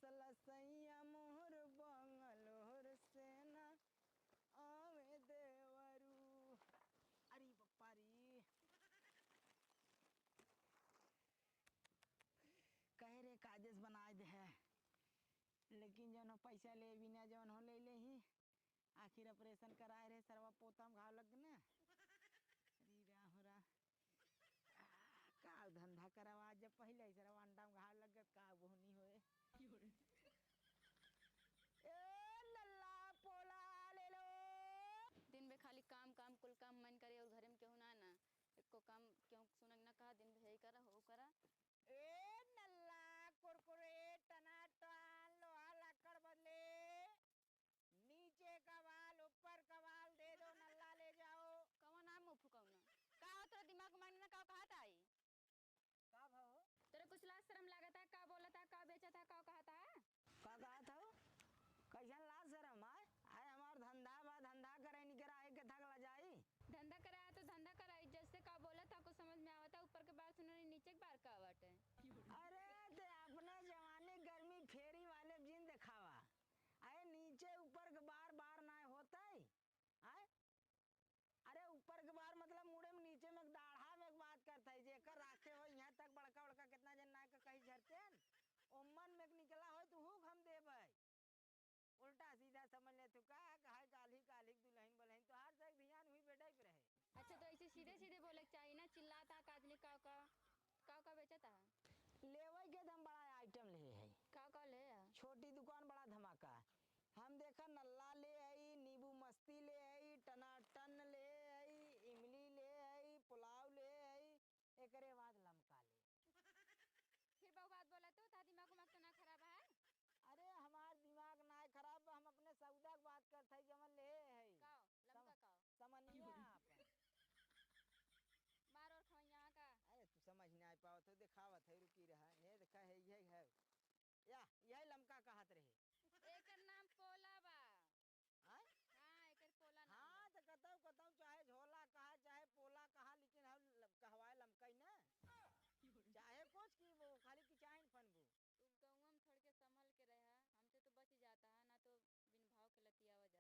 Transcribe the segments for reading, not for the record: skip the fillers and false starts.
लसैया मोहर बंगलोर सेना आवे देवरू। अरे पप्पा री कहे रे काजस बनाए दे है, लेकिन जौन पैसा ले बिना जौन हो ले ले ही आखिर ऑपरेशन कराए रहे सरवा पोता में घाव लग ना। अरे राम राम का धंधा करवा जब पहले सरवा अंडा में घाव लग का बोहनी होए। ए नल्ला पोला ले लो। दिन में खाली काम काम कुल काम मन करे और घरे में क्यों ना ना एको काम क्यों सुनक ना कहा दिन में यही करा हो करा। ए नल्ला कुरकुरे टनाटन लोहा लक्कड़ बदले नीचे का वाल ऊपर का वाल दे दो नल्ला ले जाओ। कौन नाम मुँह फुकाऊना का तेरा दिमाग में ना का कहा था का भाव तेरे कुछ लाज शर्म लगा था का बोला था का बेचा था का कहा था का कहा था कैसा लाज शर्म आए आए हमार धंधा बा धंधा करे नहीं करा के थक ला जाई। धंधा कराया तो धंधा कराई जैसे का बोला था कुछ समझ में आवता ऊपर के बार सुनो नीचे के बार का आवट है। अरे ते अपने जवानी गर्मी फेरी वाले जिन दिखावा आए नीचे ऊपर के बार बार ना होता है आए। अरे ऊपर के बार मतलब मुड़े में नीचे में दाढ़ा में बात करता है जेकर राखे हो यहाँ तक बड़का बड़का कितना जन ना कहीं झरते ओमन में निकला हो तो हुक हम देबै उल्टा सीधा समझ ले तू का कहे काली काली दुल्हन बलहन तो हर तक ध्यान हुई बेटा पे रहे। अच्छा तो ऐसे सीधे सीधे बोले चाहिए ना चिल्लाता का आदमी का बेचा था लेवई के दम बड़ा आइटम ले है का ले छोटी दुकान बड़ा धमाका हम देखा नल्ला ले आई नींबू मस्ती ले आई टनाटन ले आई इमली ले आई पुलाव ले आई एकरे बाद लमका ले फिर बहु बात बोला तो था दिमाग उमाग तो ना खराब है। अरे हमार दिमाग ना खराब हम अपने सौदा की बात करते है जमन ले है लमका का समनिया अपन मार और खवैया का अरे तू समझ नहीं पाओ तो दिखावत है रुकी रहा ये देखा है यही है या यही लमका कहत रहे एकर नाम पोला बा। हाँ एकर पोला नाम हाँ तो कतौ कतौ चाहे झोला कहा चाहे पोला कहा लेकिन हम कहवाए लमकई ना चाहे कुछ की वो खाली की चाहे फनबू तू गौवा में छोड़ के संभल के रहा हमसे तो बच जाता है ना तो बिन भाव के लतियावा जावे।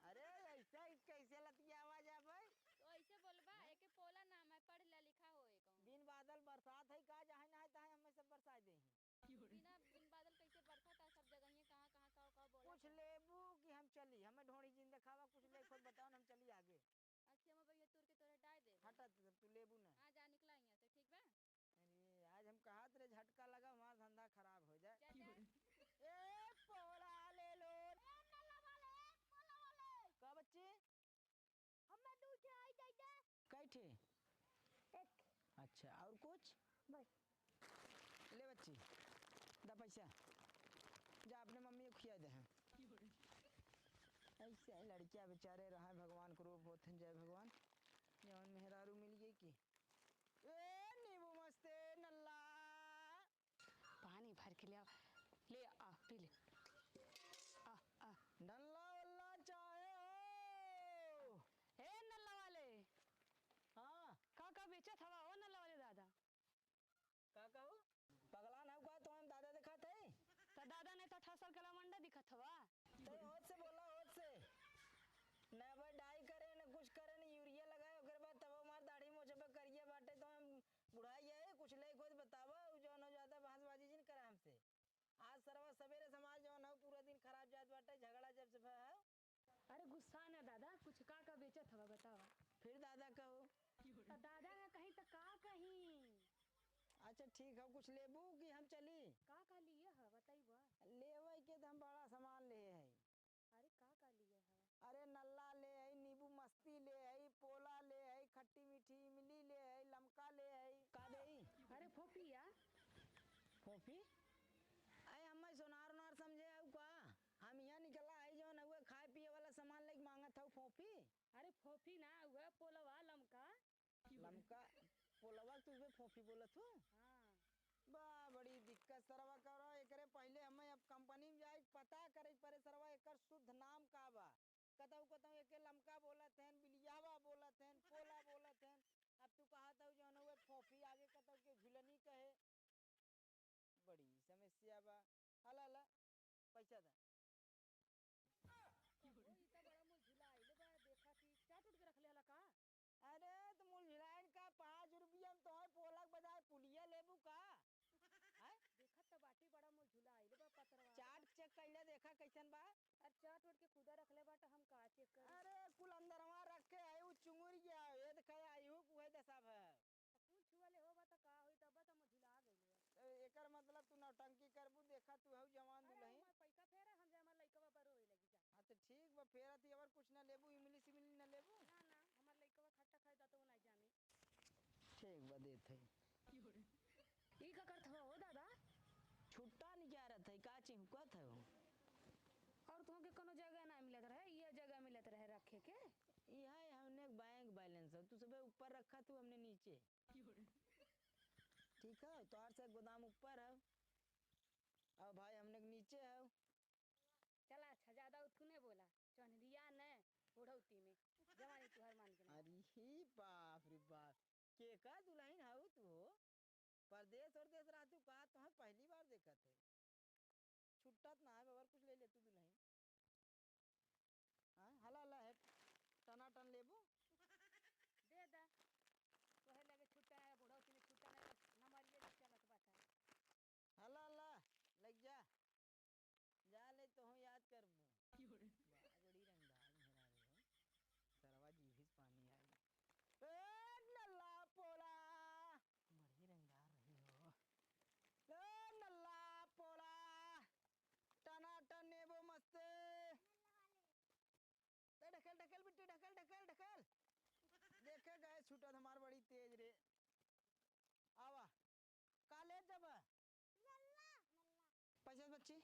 अरे ऐसा कैसे लतियावा जावे तो ऐसे बोलबा एके पोला नाम है पढ़ ले लिखा होए कहूं बिन बादल बरसात है का जहाँ ना है हमें सब बरसा दे बिना बिन बादल कैसे बरसा था सब जगह ही कहाँ का बोला कुछ लेबू कि हम चली हमें ढोड़ी जिन दिखावा कुछ ले खुद बताओ हम चली आगे। अच्छा मैं भैया तुर के तोरे डाय दे हटा तू लेबू ना हाँ जा निकला यहाँ से ठीक बा। अरे आज हम कहा तेरे झटका लगा हमारा धंधा खराब हो जाए। ए पोला ले लो का बच्चे हमें दूसरे आई जाइए कैठे एक अच्छा और कुछ बस ले बच्ची दा पैसा जा अपने मम्मी को खिया दे हैं ऐसे ही लड़कियां बेचारे रहा भगवान को रूप होते हैं जय भगवान जवन मेहरारू मिल गई की ए नींबू मस्ते नल्ला पानी भर के ले आ पी ले आ नल्ला वल्ला चाहे हो हे नल्ला वाले हाँ का बेचा था वो नल्ला वाले दादा का कहो पगला ना हुआ तो हम दादा दिखाते तो दादा ने तो 18 साल का लवंडा दिखा था वा तो होत से बोला होत से न भाई डाई करे न कुछ करे न यूरिया लगाए ओकर बाद तब हमार दाढ़ी मोछे पे करिए बाटे तो हम बुढ़ाई है कुछ ले खुद बतावा जो न ज्यादा बहसबाजी जिन करा हमसे आज सरवा सवेरे समाज जो न पूरा दिन खराब जात बाटे झगड़ा जब से है। अरे गुस्सा ना दादा कुछ का बेचा था बताओ फिर दादा कहो तो दादा ने कहीं तो का कहीं अच्छा ठीक है कुछ लेबू कि हम चली का लिए है बताइबा लेवे के तो हम बड़ा सामान ले है। अरे का लिए है अरे नल्ला ले आई नींबू मस्ती ले आई पोला ले आई खट्टी मीठी इमली ले आई लमका ले आई का दे अरे फोफिया फोफी अरे हमें सोनार उनार समझे आऊ का हम यहाँ निकला है जो न खाए पिए वाला सामान लेके मांगत था फोफी अरे फोफी ना हुआ पोलवा लमका लमका पोलवा तुझे फोफी बोलत हो हाँ बा बड़ी दिक्कत सरवा करो एकरे पहले हमें अब कंपनी में जाए पता करे परे सरवा एकर शुद्ध नाम का बा कतौ कतौ एके लमका बोलत हैं बिलियावा बोलत हैं पोला बोलत हैं अब तू कहा था जो न फोफी आगे कतौ के झुलनी कहे बड़ी समस्या बा हला बेचा था। हो ई त बड़ा मोल झूला आइले बा देखा कि चाट उठ के रख लेला का अरे तो मुलझिलाइन का 5 रुपया में तो पोलक बाजार पुलिया लेबू का है? देखत त बाटी बड़ा मोल झूला आइले बा पतरवा चाट चेक कैले देखा कैसन बा। अरे चाट उठ के खुदा रखले बाटा हम का चेक कर अरे कुल अंदरवा रख के आयु चुंगुर गया ये देखे आयु वही दशा है। कुल छुआले होबा त का होई तब त झूला आ गइल बा तो एकर मतलब तू नौटंकी करबू देखा तू हऊ जवान अरे दुल्हन। हमर पैसा फेरा हम जाय हमर लइकवा बरोए लगी जा हाँ तो ठीक बा फेर अति अबर कुछ ना लेबू इमली सिमली ना लेबू। ना ना हमर लइकवा खट्टा खाई दा तो नहीं जामी ठीक बा देत है। ई का करत हो दादा छुट्टा नहीं जा रहा था का चिहुकत है। और तुम के कोनो जगह ना मिलत रहे ये जगह मिलत रहे रखे के यह हमने बैंक बैलेंस है तू सुबह ऊपर रखा तू हमने नीचे। ठीक है तो से गोदाम ऊपर है और भाई हमने नीचे है। चला अच्छा ज्यादा उठने बोला चौनरिया ने बुढ़ौती में जवानी तुहर मान के अरे ही बाप रे बाप के का दुल्हन हाउ तू हो परदेश और देश रहतू का तो पहली बार देखा थे। छुट्टा ना है बाबर कुछ ले ले तू दुल्हन। हाँ हला हला है टना टन लेबू दे दा तोहे लगे छुट्टा है बुढ़ौती में छुट्टा नहीं नमरिए ले चलत बाटा हला हला लग जा ले तो हूँ याद करबू बड़ी रंगदार मेहरा रे सरवा जीभिस पानी आई ए नल्ला पोला बड़ी रंगदार रही हो। ए नल्ला पोला टना टन नेबो मस्ते ढकल ढकल बिट्टी ढकल ढकल ढकल देखे गए छूटा हमार बड़ी तेज रे आवा काले जब पैसे बच्ची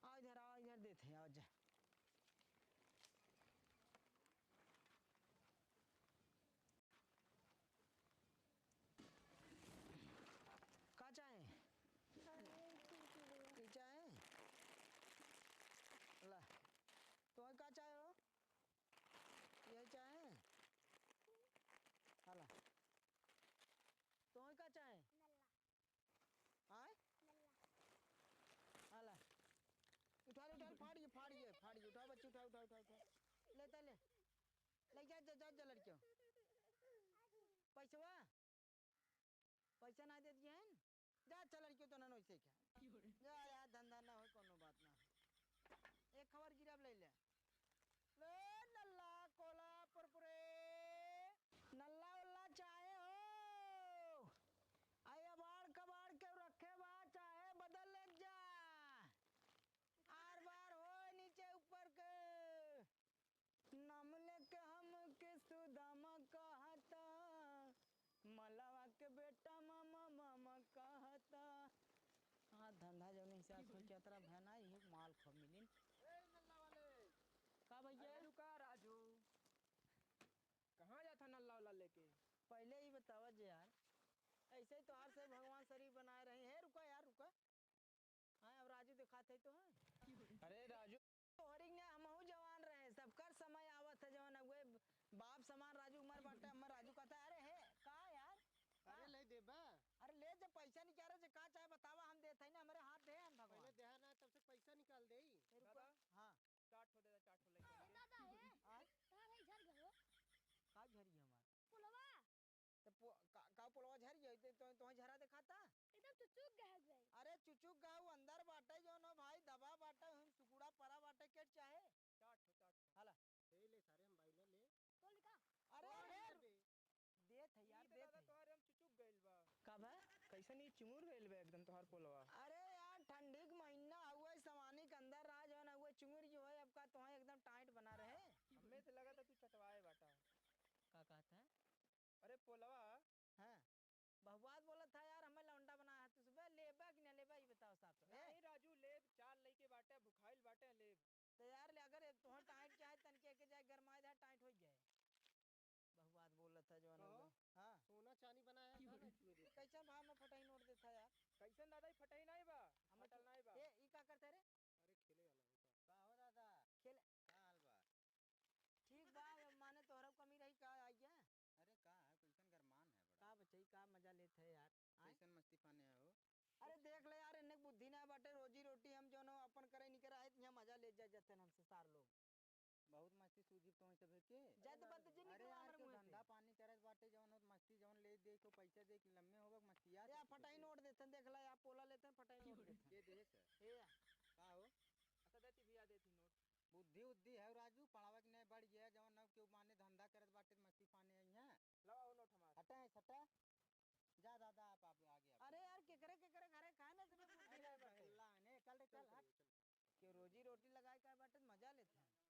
आओ इधर देते हैं आओ जा का चाहे की चाहे ला तुम्हें का चाहे हो यही चाहे हाला तुम्हें का चाहे आए हाला उठा ले फाड़िए उठाओ बच्ची उठाओ लेता ले जा लड़कियों पैसा ना दे दिए हैं जा चल लड़कियों तो ना वैसे क्या जा यार धंधा ना हो कोनो बात ना एक खबर गिरब ले नल्ला कोला पुरपुरे नल्ला उल्ला चाहे हो आई अबाड़ कबाड़ के रखे बा चाहे बदल ले जा आर बार हो नीचे ऊपर के नाम लेके हम के सुदामा कहता मलावा के बेटा मामा मामा कहता। हाँ धंधा जो नहीं साथ में चतरा भना ही माल खो मिली नल्ला वाले का भैया रुका राजू कहाँ जाता नल्ला वाला लेके पहले ही बतावा जे यार ऐसे ही तोहार से भगवान शरीर बनाए रहे हैं। रुका यार रुका हाँ अब राजू दिखाते तो है अरे राजू तोहरी ने हमहू जवान रहे सबकर समय आवत है जवान अगुए बाप समान राजू उमर बाटे हमर राजू कहता अरे है का यार अरे ले देबा अरे ले जब पैसा नहीं रहे का चाहे बतावा हम देते हैं ना हमारे हाथ दे हम भगवान पहले देहा ना तब तक पैसा निकाल दे दादा हाँ चाट हो दे चाट हो लेके ए दादा है आज कहां है झर गयो का झरी हमार पुलवा तो का पुलवा झरी है तो झरा दिखाता एकदम चुचुक गए भाई अरे चुचुक गाँव अंदर बाटे जो ना भाई दबा बाटे हम सुकुड़ा परा बाटे के चाहे चाट हो हाला ए ले सारे हम भाई ले तो लिखा अरे यार रे देत है यार ई तो देत दादा है तोहर हम चुचुक गइल बा कब है कैसे नहीं चुमुर गइल बा एकदम तोहर पोलवा अरे यार ठंडी का महीना हुआ समानी के अंदर रहा जो ना हुआ चुंगुर जो है अब का तो एकदम टाइट बना रहे हमें तो लगा था तू चटवाए बाटा का कहता है अरे पोलवा हाँ बहुबात बोला था यार हमें लौंडा बनाया तू सुबह लेबा कि ना लेबा ये बताओ साहब नहीं राजू लेब चार लइके बाटे भुखाइल बाटे लेब तो यार अगर तुम्हें टाइट चाहे तनके के जाए गरमाए जाए टाइट हो जाए बहुबात बोला था जो कहो? हाँ सोना चांदी बनाया था ना छुए दे कैसा भाव में फटाई नोट देता यार कैसे दादा ई फटाई नहीं बा हमें फटल नहीं बा ए ई का करते रे अरे खेले वाला होगा का हो दादा खेल का हाल बा ठीक बा माने तोहरा कमी रही का आई गया अरे का है कैसन गरमान है बड़ा का बच्चे का मजा लेते है यार आए? कैसन मस्ती फाने है हो अरे देख ले यार इन्हें बुद्धि बुद्धि ना बाटे रोजी रोटी हम जो अपन करे नहीं करे आए यहाँ मजा ले जा जाते हमसे सार लोग बहुत मस्ती सूझी तो सब के जद बंद जी अरे निकलवा यार हमर क्यों मुंह धंधा से पानी करत बाटे जवन होत मस्ती जवन ले दे को पैसा दे के लम्बे होबक मस्तिया या फटाई नोट देते देख ला या पोला लेते हैं, फटाई नोट देते के देख हे या का हो अच्छा देती भैया देती नोट बुद्धि उद्धि है राजू पढ़ावा के नहीं बढ़ गया जवन अब क्यों माने धंधा करत बाटे तो मस्ती पाने आई हैं लवा वो नोट हमार हटा छटा जा दादा आप आगे आप अरे यार केकरे घरे खाए ना तुम्हें बुद्धि अरे नहीं बाटे बल्ला ने चल रे चल हट कि रोजी रोटी लगाए का बाटे तो मजा लेते हैं